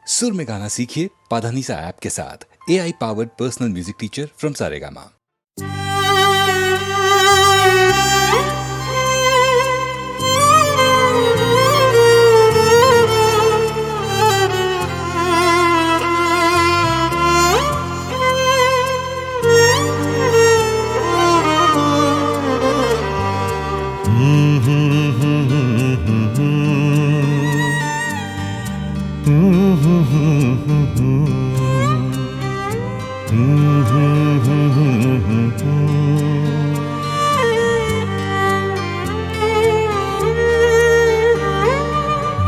सुर में गाना सीखिए पाधानीसा ऐप के साथ। AI powered personal music teacher from Saregama.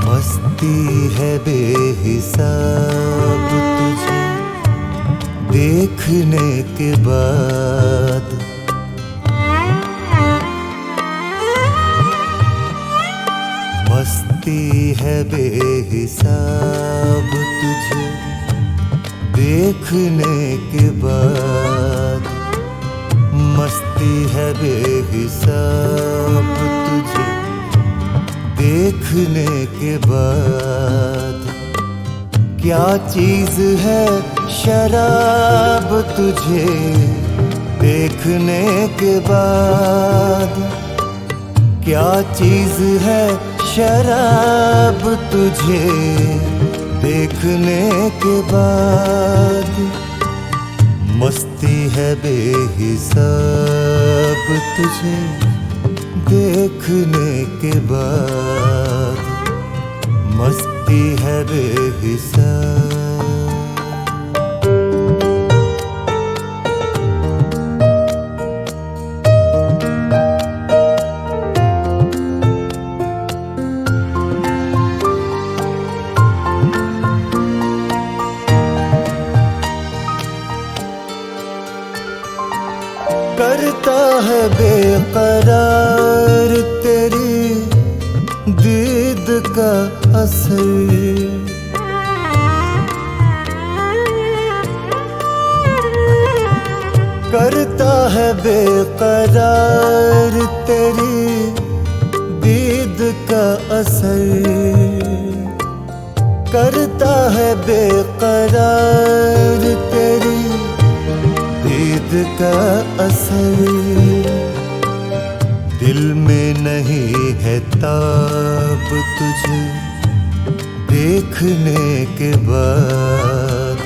मस्ती है बेहिसाब तुझे देखने के बाद, मस्ती है बेहिसाब तुझे देखने के बाद, मस्ती है बेहिसाब तुझे देखने के बाद। क्या चीज है शराब तुझे देखने के बाद, क्या चीज है शराब तुझे देखने के बाद। मस्ती है बेहिसाब तुझे देखने के बाद, मस्ती है बेहिसाब। करता है बेकरार तेरी दीद का असर, करता है बेकरार तेरी दीद का असर, करता है बेकरार तेरी दीद का असर। दिल में नहीं है ताब तुझे देखने के बाद,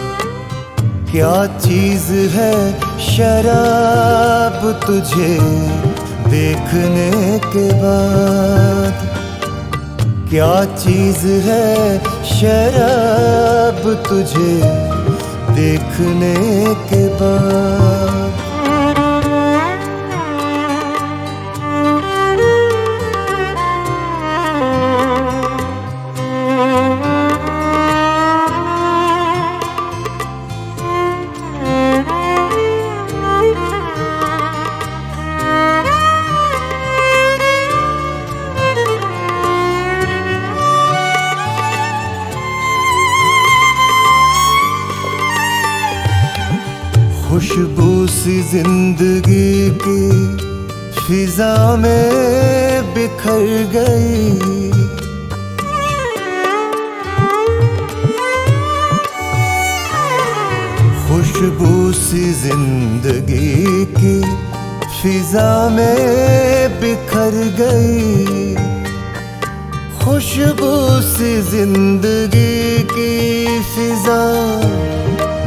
क्या चीज है शराब तुझे देखने के बाद, क्या चीज है शराब तुझे देखने के बाद। खुशबू सी जिंदगी की फिजा में बिखर गई, खुशबू सी जिंदगी की फिजा में बिखर गई, खुशबू सी जिंदगी की फिजा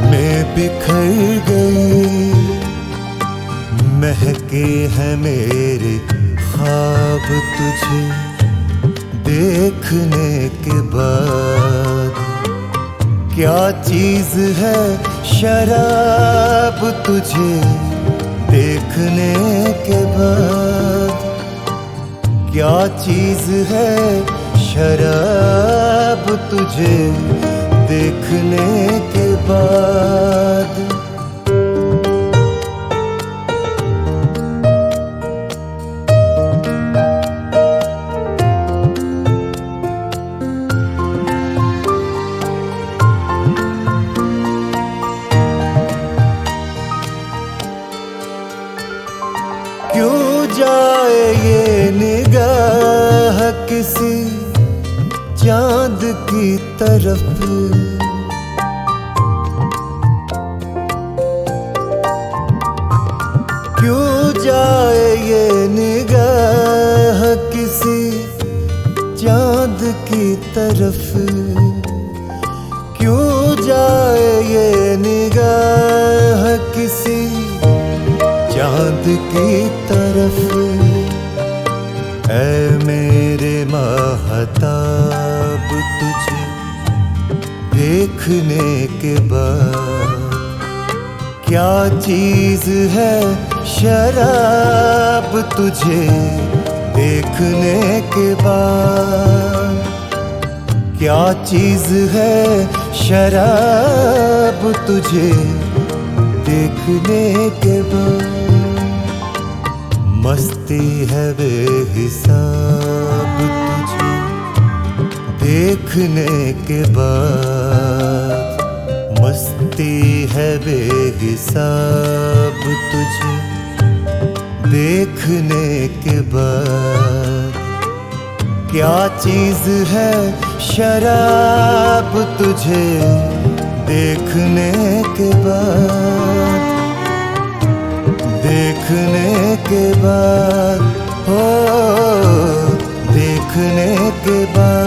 में बिखर गई। महके हैं मेरे ख्वाब तुझे देखने के बाद, क्या चीज है शराब तुझे देखने के बाद, क्या चीज है शराब तुझे देखने के बाद। क्यों जाए ये निगाह किसी चांद की तरफ, निगाह किसी चांद की तरफ, क्यों जाए ये निगाह किसी चांद की तरफ। ऐ मेरे महताब तुझे देखने के बाद, क्या चीज है शराब तुझे देखने के बाद, क्या चीज है शराब तुझे देखने के बाद। मस्ती है बेहिसाब तुझे देखने के बाद, मस्ती है बेहिसाब तुझे देखने के बाद, क्या चीज है शराब तुझे देखने के बाद, देखने के बाद, हो देखने के बाद।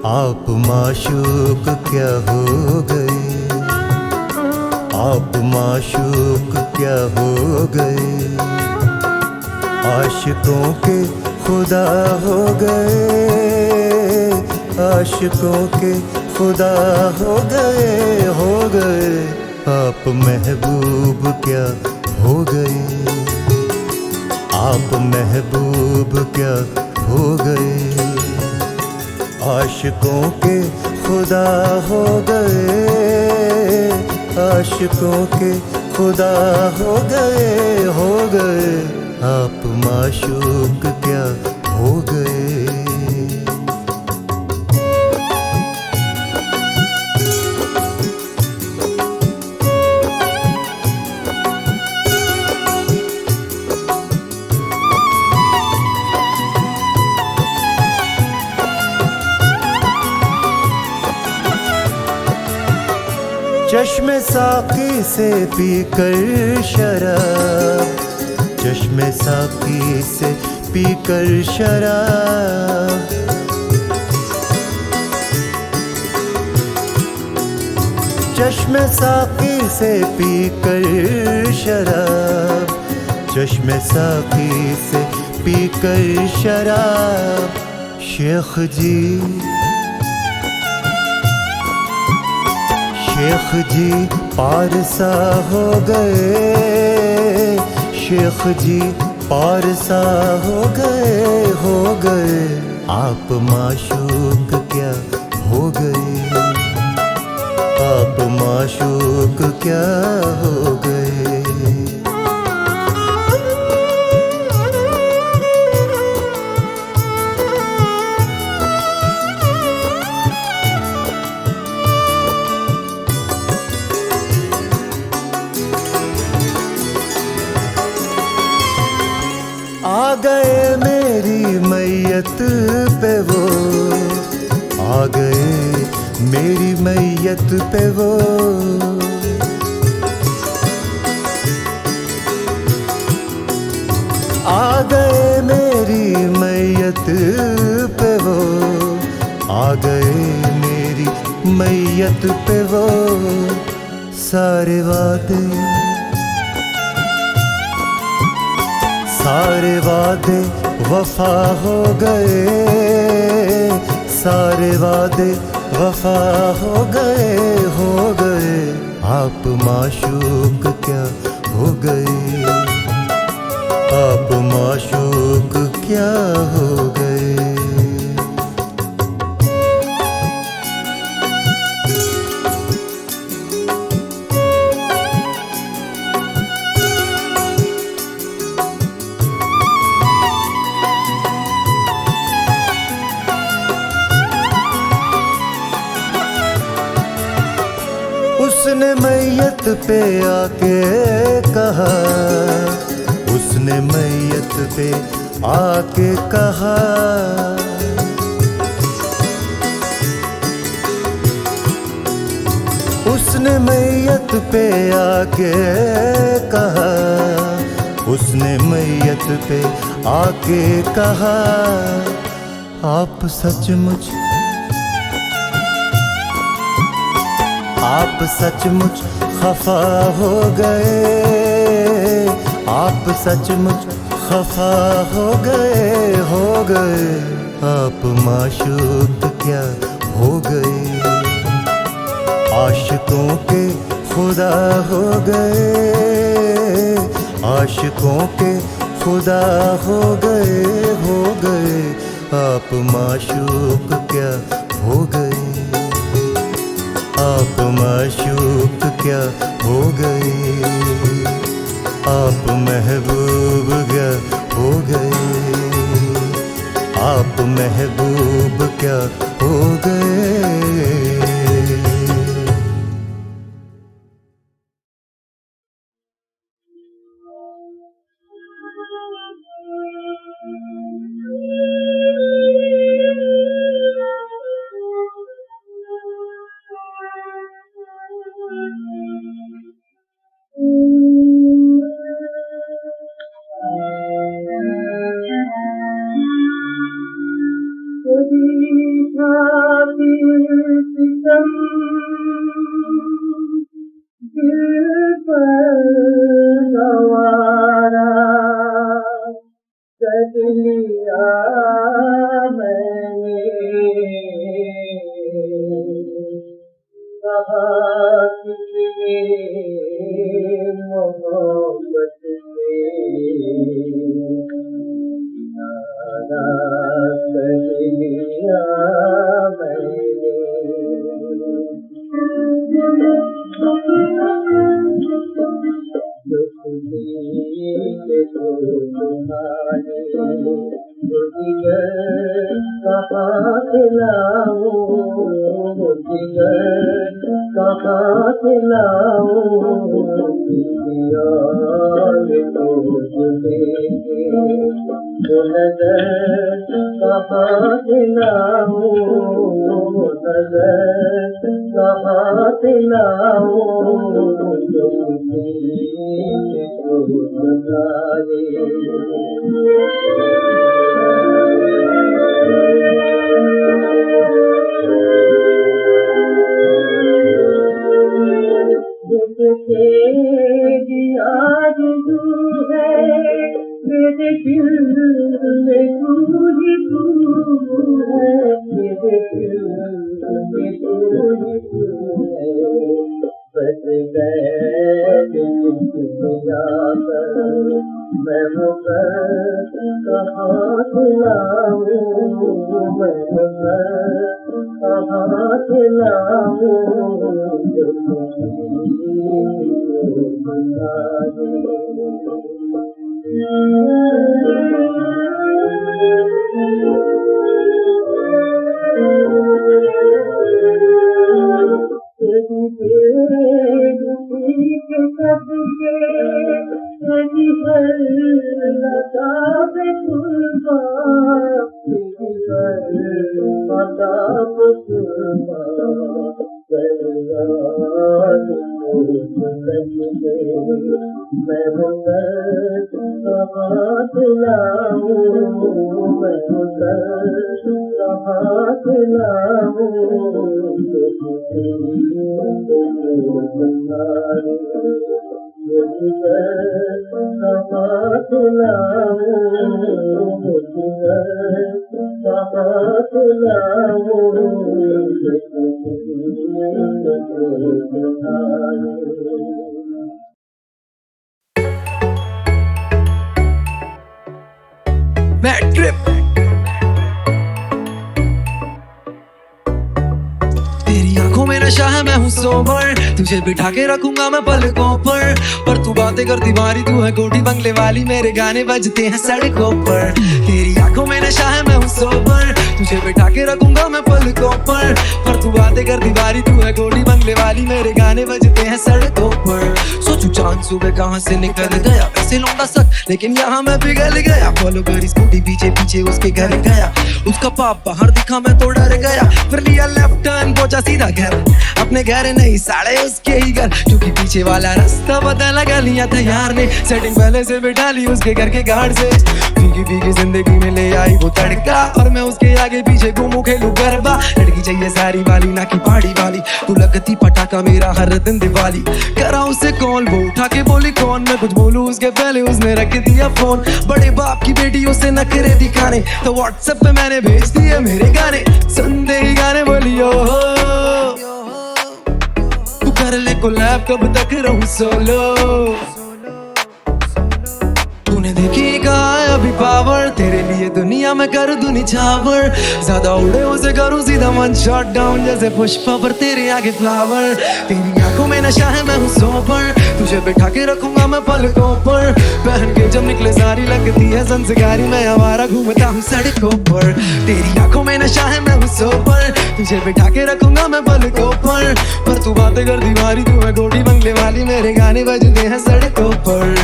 आप माशूक क्या हो गए, आप माशूक क्या हो गए, आशिकों के खुदा हो गए, आशिकों के खुदा हो गए, हो गए। आप महबूब क्या हो गए, आप महबूब क्या हो गए, आशिकों के खुदा हो गए, आशिकों के खुदा हो गए, आप माशूक क्या हो गए। चश्मे साकी से पीकर शराब, चश्मे साकी से पीकर शराब, चश्मे साकी से पीकर शराब, चश्मे साकी से पीकर शराब, शेख जी शेख जी पारसा हो गए, शेख जी पारसा हो गए, आप माशूक क्या हो गए, आप माशूक क्या हो गए। आ गए मेरी मैयत पे वो, आ गए मेरी मैयत पे वो, आ गए मेरी मैयत पे वो, आ गए मेरी मैयत पे वो, सारे वादे सारे वादे वफा हो गए, सारे वादे वफा हो गए, आप माशूक क्या हो गए, आप माशूक क्या हो गए। उसने मैयत पे आके कहा, उसने मैयत पे आके कहा, उसने मैयत पे आके कहा, उसने मैयत पे आके कहा, आप सचमुच आप सचमुच खफा हो गए, आप सचमुच खफा हो गए, आप माशूक क्या हो गए, आशिकों के खुदा हो गए, आशिकों के खुदा हो गए, आप माशूक क्या हो गए, आप माशूक क्या हो गए, आप महबूब क्या हो गए, आप महबूब क्या हो गए। लिया मैंने कहा कितनी मोहब्बत से कहाँ से लाऊं कहाँ से लाऊं तो नजर कहाँ से लाऊं नजर कहाँ से लाऊं तेरी आरज़ू है मेरे दिल में तू ही तू है मेरे दिल में तू ही तू है बस गए दुनिया पर मैं मुकर कहाँ से लाऊं मैं मुकर कहाँ से लाऊं मैं मुकर कहाँ से लाऊं मैं मुकर कहाँ से लाऊं कहाँ से लाऊं कहाँ से लाऊं Bad trip. तेरी आंखों में नशा है मैं हूँ सोबर तुझे बिठा के रखूंगा मैं पलकों पर तू बातें करती बारी तू है कोठी बंगले वाली मेरे गाने बजते हैं सड़कों पर तेरी आंखों में नशा है मैं हूँ सोबर तुझे बिठा के रखूंगा मैं पलकों पर तू बातें करती बारी तू है कोठी बंगले वाली मेरे गाने बजते हैं सड़कों पर सोचू चांद सुबह कहाँ से निकल गया वैसे लौंडा सक लेकिन यहाँ मैं पिघल गया फॉलो करी स्कूटी पीछे पीछे उसके घर गया उसका पाप बाहर दिखा मैं तो डर गया फिर लिया लेफ्ट टर्न पहुंचा सीधा घर अपने घर नहीं साड़े उसके ही घर क्योंकि पीछे वाला रास्ता पता लगा लिया था यार ने सेटिंग पहले से बिठा ली उसके घर के गार्ड से फीकी फीकी जिंदगी में ले आई वो तड़का और मैं उसके आगे पीछे घूमू खेलू गरबा लड़की चाहिए सारी वाली ना की पहाड़ी वाली तू लगती पटाखा मेरा हर दिन दिवाली करा उसे कॉल वो उठा के बोली कौन मैं कुछ बोलूं उसके पहले उसने रख दिया फोन बड़े बाप की बेटी उसे नखरे दिखाने तो व्हाट्सएप पे मैंने भेज दिए मेरे गाने सुन दे गाने बोलियो तू कर ले कोलैब कब तक रहूं सोलो तूने देखी कहा अभी पावर तेरे लिए दुनिया में कर दूं निछावर ज्यादा उड़े उसे करूं सीधा वन शॉट डाउन जैसे पुष्पा पर तेरे आगे फ्लावर तेरी आंखों में नशा है मैं हूँ सोबर तुझे बिठा के रखूंगा मैं पलकों पर पहन के जब निकले सारी लगती है संस्कारी मैं हमारा घूमता हूँ सड़कों पर तेरी आंखों में नशा है मैं हूँ सोबर तुझे बिठा के रखूंगा मैं पलकों पर तू बातें कर दीवारी तू है कोठी बंगले वाली मेरे गाने बजते हैं सड़कों पर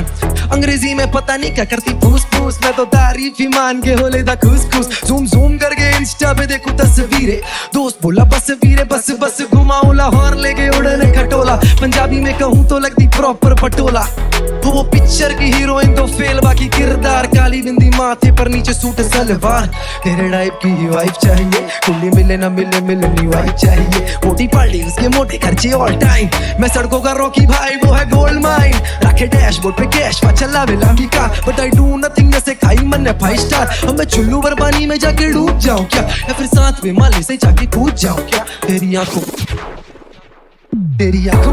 अंग्रेजी में पता नहीं क्या करती फूस फूस मैं तो तारीफ ही मान के हो लेता खुश खुश जूम जूम करके इंस्टा पे देखूं तस्वीरें दोस्त बोला बस वीरे बस बस घुमाऊं लाहौर लेके उड़ने खटोला पंजाबी में कहूँ तो लगती प्रॉपर पटोला वो पिक्चर की हीरोइन तो फेल बाकी किरदार काली बिंदी माथे पर नीचे सूट सलवार तेरे टाइप की ही वाइफ चाहिए कुल्ली मिले ना मिले मिलनी वाइफ चाहिए मोटी पार्टी उसके मोटे खर्चे ऑल टाइम मैं सड़कों का रॉकी भाई वो है गोल्ड माइन रखे डैशबोर्ड पे कैश चला वेला की car but I do nothing जैसे खाई मन है 5 स्टार अब मैं चुल्लू बरबानी में जाके डूब जाऊं क्या या फिर साथ में माले से जाके कूद जाऊं क्या तेरी आंखों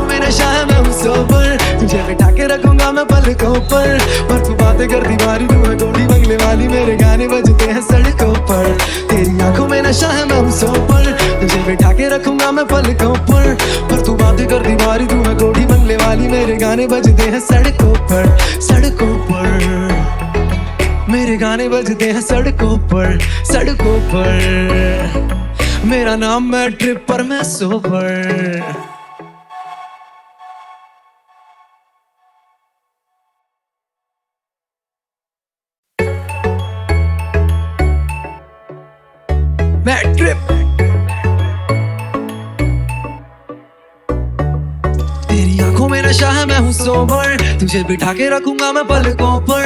में नशा है मैं हूँ सोबर तुझे बिठा के रखूंगा मैं पलकों पर तू बातें कर दीवारी तू है कोठी बंगले वाली मेरे गाने बजते हैं सड़कों पर तेरी आंखों में नशा है मैं हूँ सोबर तुझे बिठा के रखूंगा मैं पलकों पर तू बातें कर दीवारी तू है मेरे गाने बजते हैं सड़कों पर, सड़कों पर। मेरे गाने बजते हैं सड़कों पर, सड़कों पर। मेरा नाम मैं ट्रिप पर मैं सोबर। मैं ट्रिप। तेरी आंखों में नशा है मैं हूँ सोबर, तुझे बिठा के रखूंगा मैं पलकों पर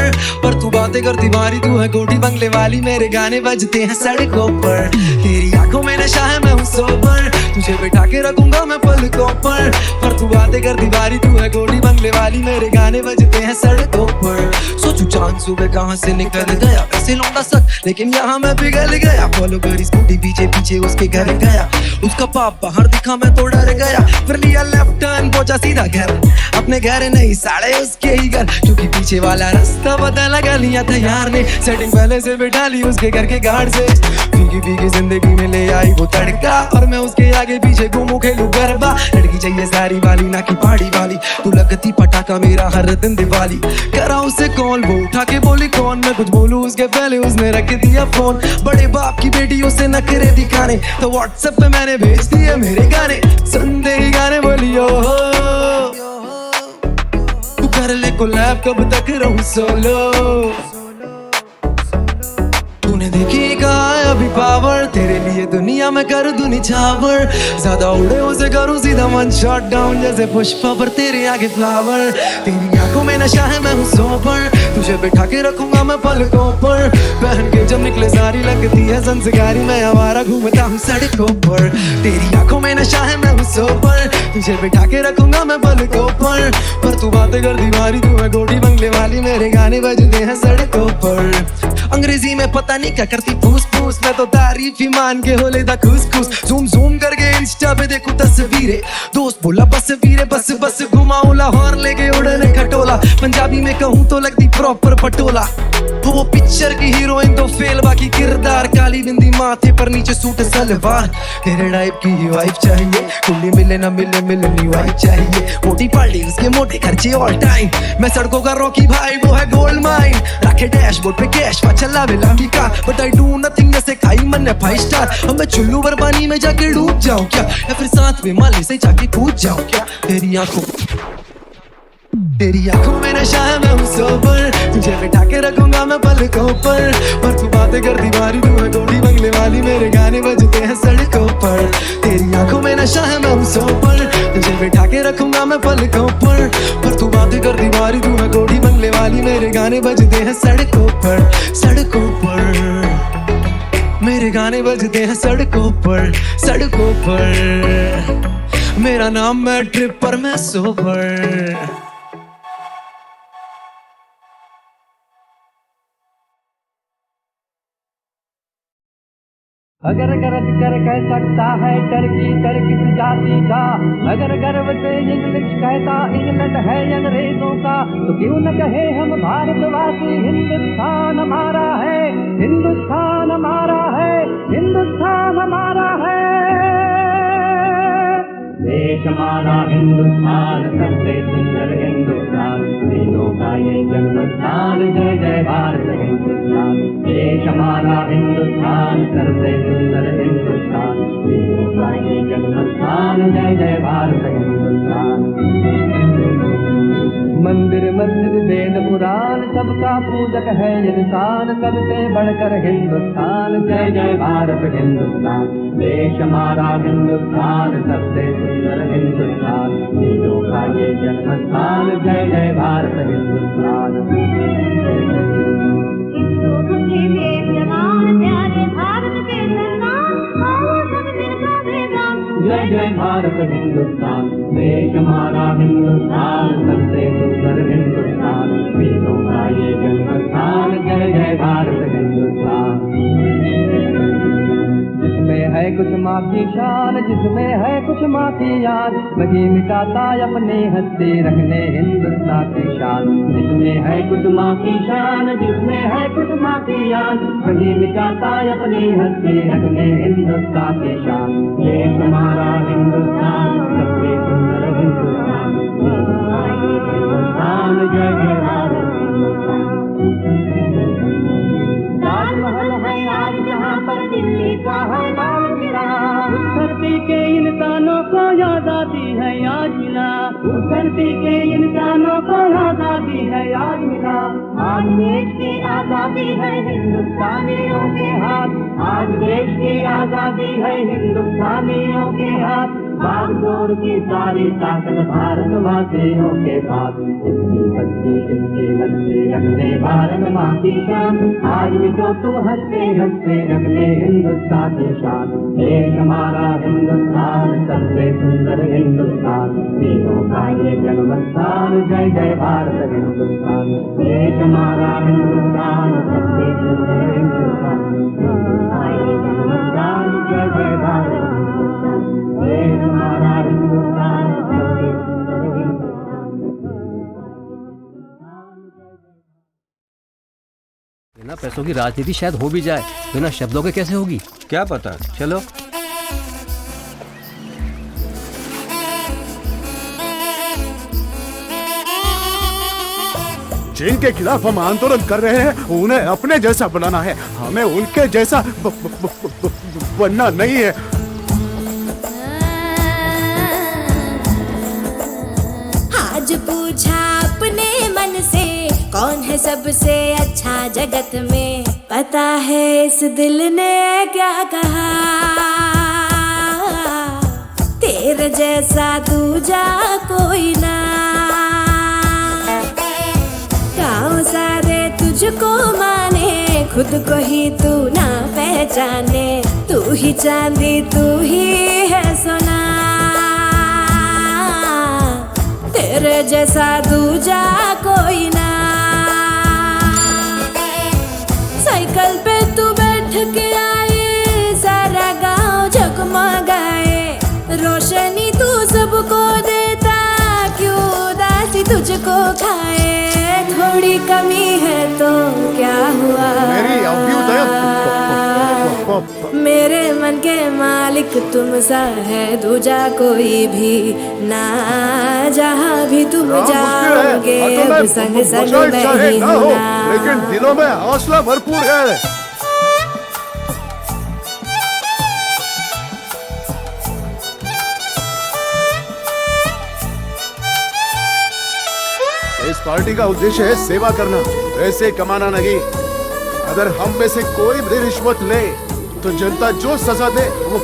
तू बातें करती बारी तू है कोठी बंगले वाली, मेरे गाने बजते हैं सड़कों पर। तेरी आंखों में नशा है मैं हूँ सोबर, तुझे बिठा के रखूंगा मैं पलकों पर तू बातें करती बारी तू है कोठी बंगले वाली, मेरे गाने बजते हैं सड़कों पर। सोचू चांद सुबह कहाँ से निकल गया, वैसे लौंडा सक लेकिन यहाँ मैं पिघल गया। फॉलो करी स्कूटी पीछे पीछे उसके घर गया, उसका पाप बाहर दिखा मैं तो डर गया। फिर लिया लेफ्ट टर्न पहुंचा सीधा घर, अपने घर नहीं साड़े उसके ही घर, क्योंकि पीछे वाला रास्ता पता लगा लिया था यार ने। सेटिंग पहले से बिठा ली उसके घर के गार्ड से, फीकी फीकी जिंदगी में ले आई वो तड़का, और मैं उसके आगे पीछे घूमू खेलू गरबा। लड़की चाहिए सारी वाली ना की पहाड़ी वाली, तू लगती पटाखा मेरा हर दिन दिवाली। करा उसे कॉल वो उठा के बोली कौन, मैं कुछ बोलूं उसके पहले उसने रख दिया फोन। बड़े बाप की बेटी उसे नखरे दिखाने, तो व्हाट्सएप पे मैंने भेज दिए मेरे गाने। सुन दे ही गाने बोलियो तू कर ले कोलैब, कब तक रहूं सोलो। तूने देखी कहा अभी पावर, तेरे लिए दुनिया में कर दूं निछावर। ज्यादा उड़े उसे करूं सीधा वन शॉट डाउन, जैसे पुष्पा पर तेरे आगे फ्लावर। तेरी आंखों में नशा है मैं हूँ सोबर, तुझे बिठा के रखूंगा मैं पलकों पर। पहन के जब निकले सारी लगती है संस्कारी, मैं आवारा घूमता हूँ सड़कों पर। तेरी आंखों में नशा है मैं हूँ सोबर, तुझे बिठा के रखूंगा मैं पलकों पर तू बातें कर दीवारी तू है गोटी बंगले वाली, मेरे गाने बजते हैं सड़कों पर। अंग्रेजी में पता नहीं क्या करती फूस फूस, मैं तो तारीफ ही मान के हो लेता खुश खुश। जूम जूम करके इंस्टा पे देखूं तस्वीरें, दोस्त बोला बस वीरे बस बस घुमाऊं लाहौर लेके उड़ने खटोला। पंजाबी में कहूँ तो लगती प्रॉपर पटोला, वो पिक्चर की हीरोइन तो फेल बाकी किरदार। काली बिंदी माथे पर नीचे सूट सलवार, तेरे टाइप की ही वाइफ चाहिए, कुल्ली मिले ना मिले मिलनी वाइफ चाहिए। मोटी पार्टी उसके मोटे खर्चे ऑल टाइम, मैं सड़कों का रॉकी भाई वो है गोल्ड माइन। रखे डैशबोर्ड पे कैश चला वे लंबी car, but I do nothing जैसे खाई मन ने 5 स्टार। अब मैं चुल्लू बरबानी में जाके डूब जाऊं क्या, या फिर साथ में माली से जाके कूद जाऊं क्या। तेरी आंखों में नशा है मैं हूँ सोबर, तुझे बिठा के रखूंगा मैं पलकों पर तू बातें कर दीवारी तू है गोली बंगले वाली, मेरे गाने बजते हैं सड़कों पर। तेरी आंखों में नशा है मैं हूँ सोबर, तुझे बिठा के रखूंगा मैं पलकों पर तू बातें कर दीवारी तू है गोली बंगले वाली, मेरे गाने बजते हैं सड़कों पर, सड़कों पर। मेरे गाने बजते हैं सड़कों पर, सड़कों पर। मेरा नाम मैं ट्रिप पर मैं सोबर। अगर गर्व कर कह सकता है डर किस जाति का, अगर गर्व से इंग्लिश कहता इंग्लैंड है अंग्रेजों का, तो क्यों न कहे हम भारतवासी हिंदुस्तान हमारा है, हिंदुस्तान हमारा है, हिंदुस्तान हमारा है। देश हमारा हिंदुस्तान सबसे सुंदर हिंदुस्तान, तीनों का ये जन्मस्थान, जय जय भारत हिंदुस्तान। देश हमारा हिंदुस्तान सबसे सुंदर हिंदुस्तान, तीनों का ये जन्मस्थान, जय जय भारत हिंदुस्तान। मंदिर मस्जिद वेद पुराण सबका पूजक है इंसान, सबसे बढ़कर हिंदुस्तान, जय जय भारत हिंदुस्तान। देश हमारा हिंदुस्तान सबसे सुंदर हिंदुस्तान, तीनों का ये जन्मस्थान, जय जय भारत हिंदुस्तान। हिंदू मुस्लिम एक जवान प्यारे भारत के संतान, आओ सब मिलकर बेगान, जय जय भारत हिंदुस्तान। देश हमारा हिंदुस्तान सबसे सुंदर हिंदुस्तान, तीनों का ये जन्मस्थान, जय जय भारत हिंदुस्तान। जिसमें है कुछ माँ की शान, जिसमें है कुछ माँ की याद, वही मिटाता अपने हंसते रखने हिंदुस्तान की शान। जिसमें है कुछ माँ की शान, जिसमें है कुछ माँ की याद, वही मिटाता अपने हंसते रखने हिंदुस्तान की शान। देश हमारा हिंदुस्तान सबसे सुंदर हिंदुस्तान, उस धरती के इंसानों को आजादी है आज मिला। आज देश की आजादी है हिंदुस्तानियों के हाथ, आज देश की आजादी है हिंदुस्तानियों के हाथ। बागडोर की सारी ताकत भारतवासियों के पास। इसकी बच्ची रखते भारत माँ की शान। आज भी तो तुम हंसते हंसते रखते हिंदुस्तान की शान। देश हमारा हिंदुस्तान सबसे सुंदर हिंदुस्तान, तीनों का ये जन्मस्थान। जय जय भारत हिंदुस्तान। देश हमारा हिंदुस्तान सबसे सुंदर हिंदुस्तान, तीनों का ये जन्मस्थान। जय जय भारत हिंदुस्तान। देश हमारा हिंदुस्तान सबसे सुंदर हिंदुस्तान। बिना पैसों की राजनीति शायद हो भी जाए, बिना शब्दों के कैसे होगी? क्या पता, चलो। जिनके खिलाफ हम आंदोलन कर रहे हैं उन्हें अपने जैसा बनाना है, हमें उनके जैसा बनना नहीं है। आज पूछा अपने मन से कौन है सबसे अच्छा जगत में, पता है इस दिल ने क्या कहा, तेरे जैसा दूजा कोई ना। गाँव सारे तुझको माने, खुद को ही तू ना पहचाने, तू ही चांदी तू ही है सोना, तेरे जैसा दूजा कोई ना। साइकिल पे तू बैठ के आए, सारा गांव जगमगाए, रोशनी तू सबको देता, क्यों उदासी तुझको खाए। थोड़ी कमी है तो क्या हुआ, मेरी अभ्युदय मेरे मन के मालिक तुम सा है दूजा कोई भी ना। जहाँ भी तुम जाओगे अब संग संग मैं ही हूँ ना। लेकिन दिलों में हौसला भरपूर है। इस पार्टी का उद्देश्य है सेवा करना, पैसे कमाना नहीं। अगर हम में से कोई भी रिश्वत ले तो जनता जो सजा दे वो।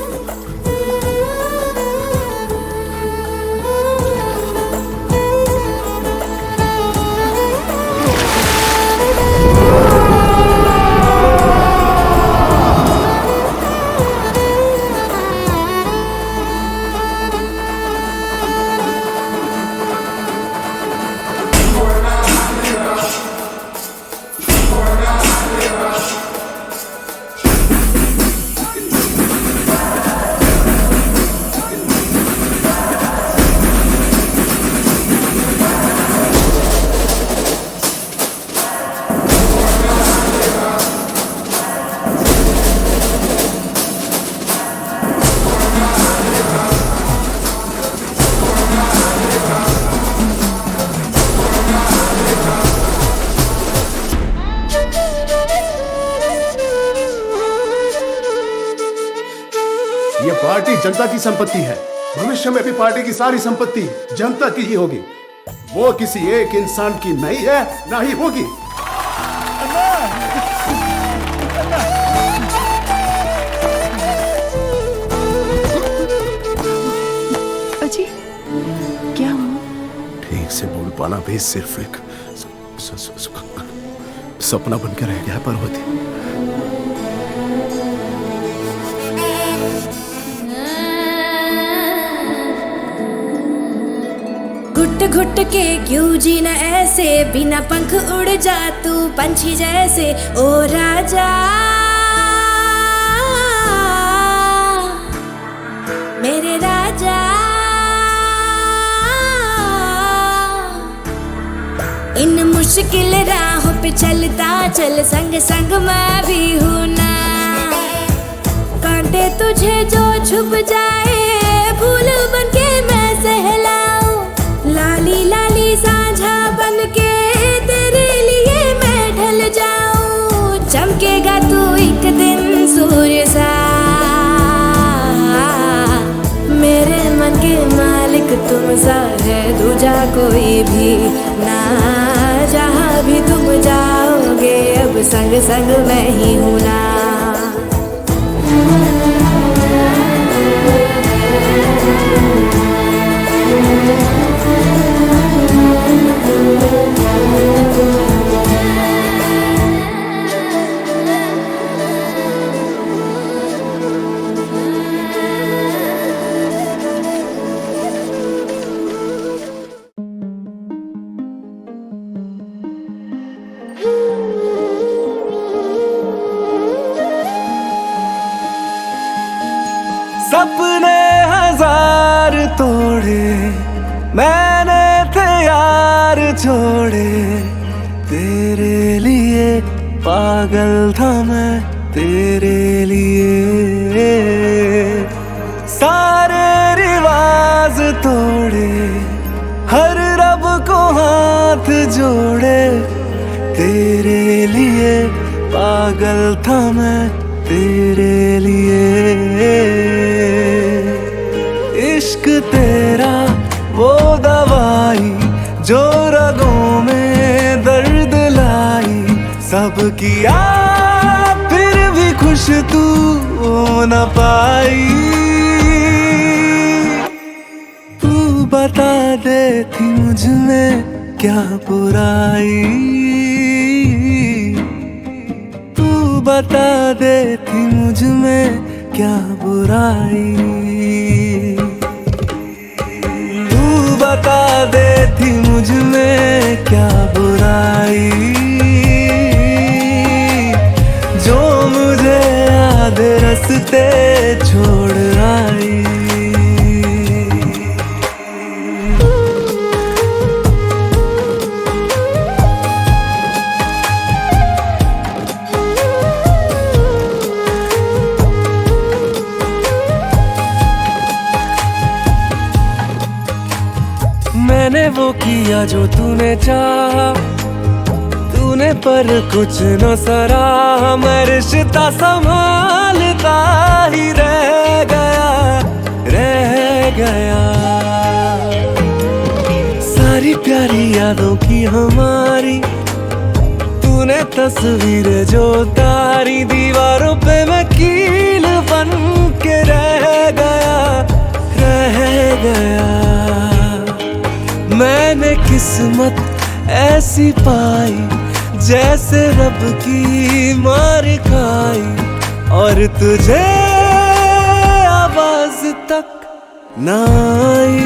ये पार्टी जनता की संपत्ति है, भविष्य में भी पार्टी की सारी संपत्ति जनता की ही होगी, वो किसी एक इंसान की नहीं है, ना ही होगी। अजी क्या हुआ? ठीक से बोल पाना भी सिर्फ एक सपना बनकर रह गया पार्वती। घुट घुट के क्यों जीना ऐसे, बिना पंख उड़ जा तू पंछी जैसे। ओ राजा मेरे राजा, इन मुश्किल राहों पे चलता चल, संग संग मैं भी हूं ना। कांटे तुझे जो छुप जाए, फूल बन के मैं सहलाऊं, लाली लाली साझा बन के तेरे लिए मैं ढल जाऊं। चमकेगा तू एक दिन सूर्य सा, मेरे मन के मालिक तुम सा है दूजा कोई भी ना, जहाँ भी तुम जाओगे अब संग संग मैं ही हूँ ना। सपने हजार तोड़े मैंने थे यार छोड़े, तेरे लिए पागल था मैं तेरे लिए। सारे रिवाज तोड़े हर रब को हाथ जोड़े, तेरे लिए पागल था मैं तेरे लिए। इश्क तेरा वो दवाई जो रगों में दर्द लाई, सब किया फिर भी खुश तू हो न पाई। तू बता देती मुझ में क्या बुराई, तू बता देती मुझ में क्या बुराई, तू बता देती मुझ में क्या बुराई, जो मुझे आधे रास्ते छोड़ आई। मैंने वो किया जो तूने चाहा, तूने पर कुछ न सराहा, मैं रिश्ता संभालता ही रह गया। सारी प्यारी यादों की हमारी तूने तस्वीर जो तारी, दीवारों पे मैं कील बन के रह गया। मैंने किस्मत ऐसी पाई जैसे रब की मार खाई, और तुझे आवाज तक ना आई।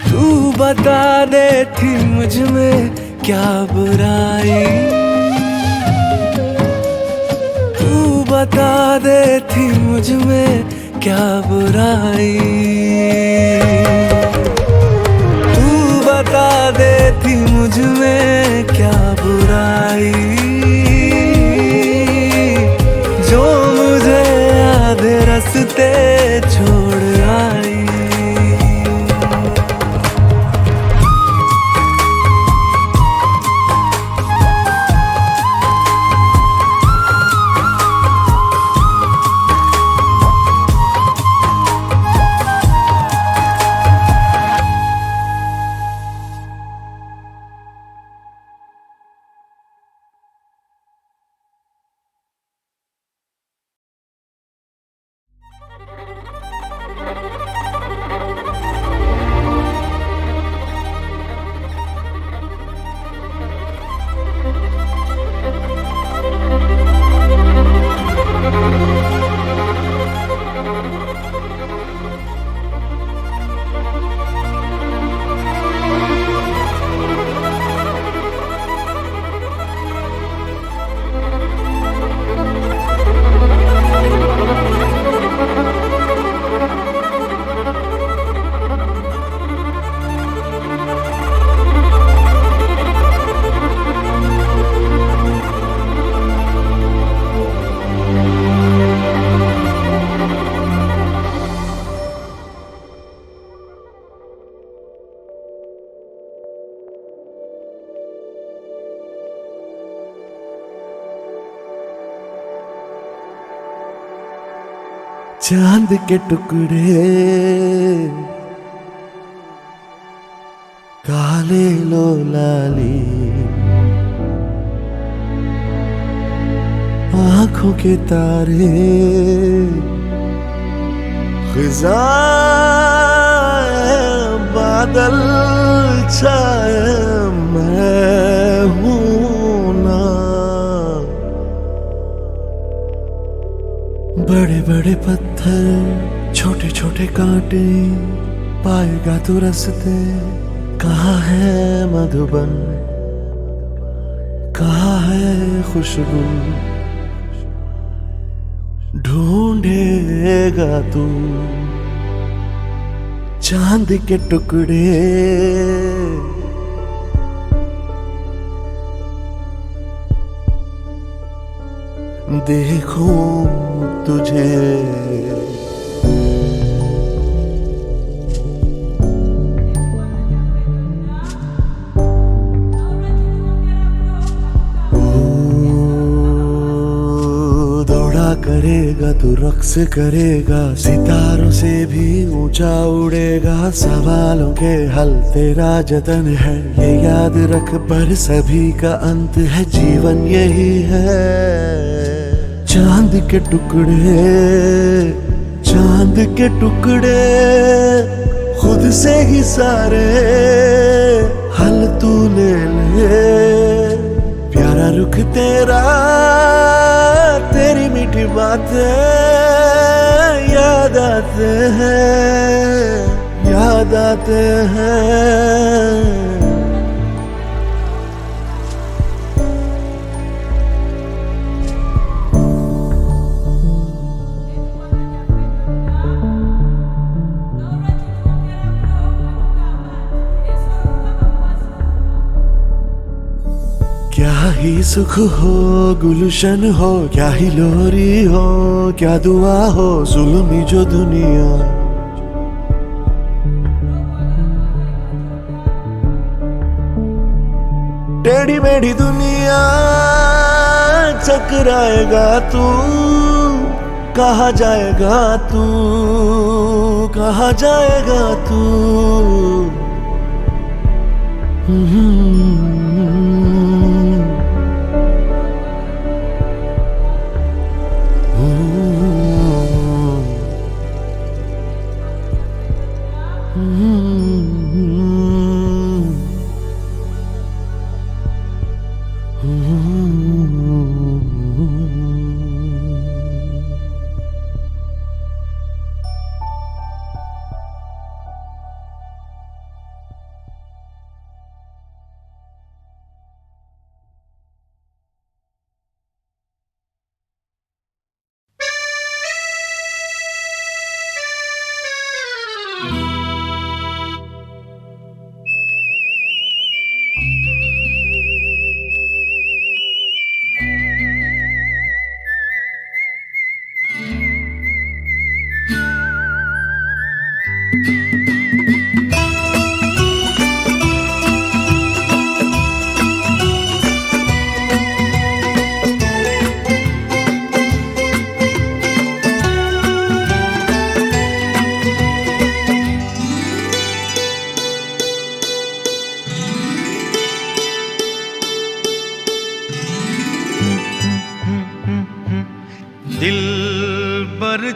तू बता देती मुझ में क्या बुराई, तू बता देती मुझ में क्या बुराई, तू बता देती मुझ में क्या बुराई, जो मुझे आधे रास्ते छोड़ आई। चांद के टुकड़े काले लो लाली आंखों के तारे खिज़ा बादल छाए मैं हूं ना बड़े बड़े पत्थर छोटे छोटे कांटे पाएगा तो रास्ते कहाँ है मधुबन कहाँ है खुशबू ढूंढेगा तू चांद के टुकड़े देखूं तुझे करेगा तू रक्स करेगा सितारों से भी ऊंचा उड़ेगा सवालों के हल तेरा जतन है ये याद रख पर सभी का अंत है जीवन यही है चांद के टुकड़े खुद से ही सारे हल तू ले ले प्यारा रुख तेरा तेरी मीठी बातें याद आते हैं क्या ही सुख हो गुलशन हो क्या ही लोरी हो क्या दुआ हो जुल्मी जो दुनिया टेढ़ी मेढ़ी दुनिया चकराएगा तू कहाँ जाएगा तू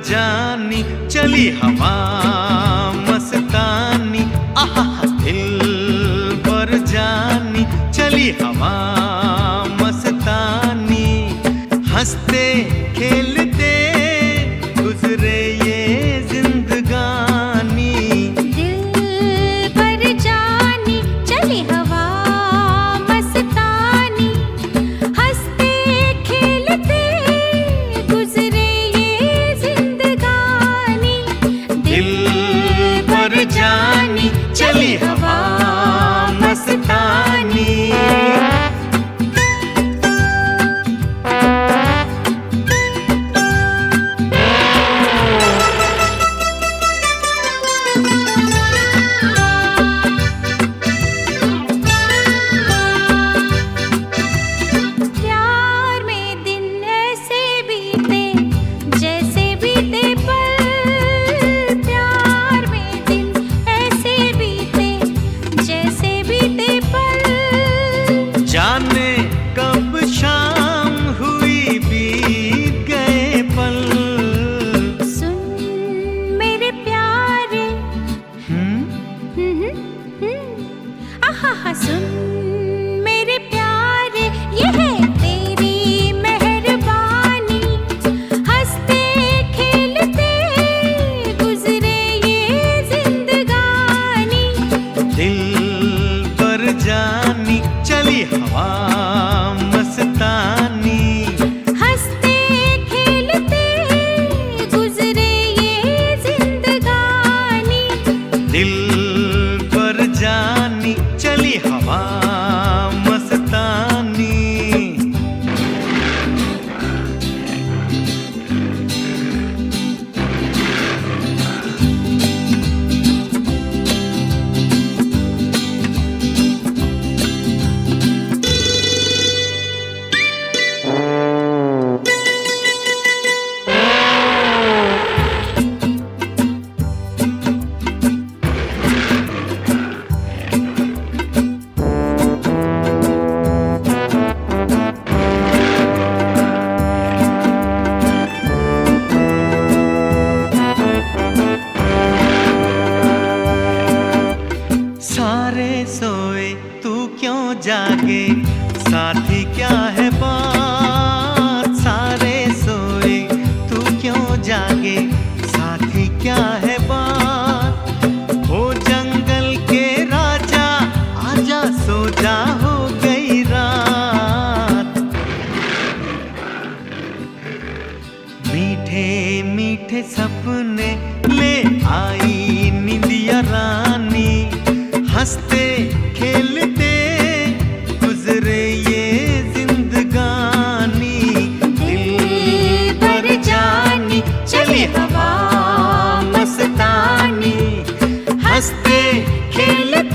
जानी चली हवा मस्तानी आहा दिल पर जानी चली हवा मस्तानी हंसते खेलते गुजरे ये जिंदगानी दिल पर जानी चली हवा मस्तानी हंसते खेलते गुजरे ये जिंदगानी दिल आहा सुन मेरे प्यारे ये है तेरी मेहरबानी, हंसते खेलते गुजरे ये जिंदगानी। दिल पर जानी चली हवा मस्तानी, हंसते खेलते गुजरे ये जिंदगानी। दिल पर जानी चली हवा मस्तानी। सारे सोए तू क्यों जागे, साथी क्या है बात। सारे सोए तू क्यों जागे, साथी क्या है बात। हो जंगल के राजा आजा सो जा, हो गई रात। मीठे मीठे सपने ले आई निंदिया रानी, हंसते खेलते गुजरे ये जिंदगानी। दिल पर जानी चली हवा मस्तानी, हंसते खेलते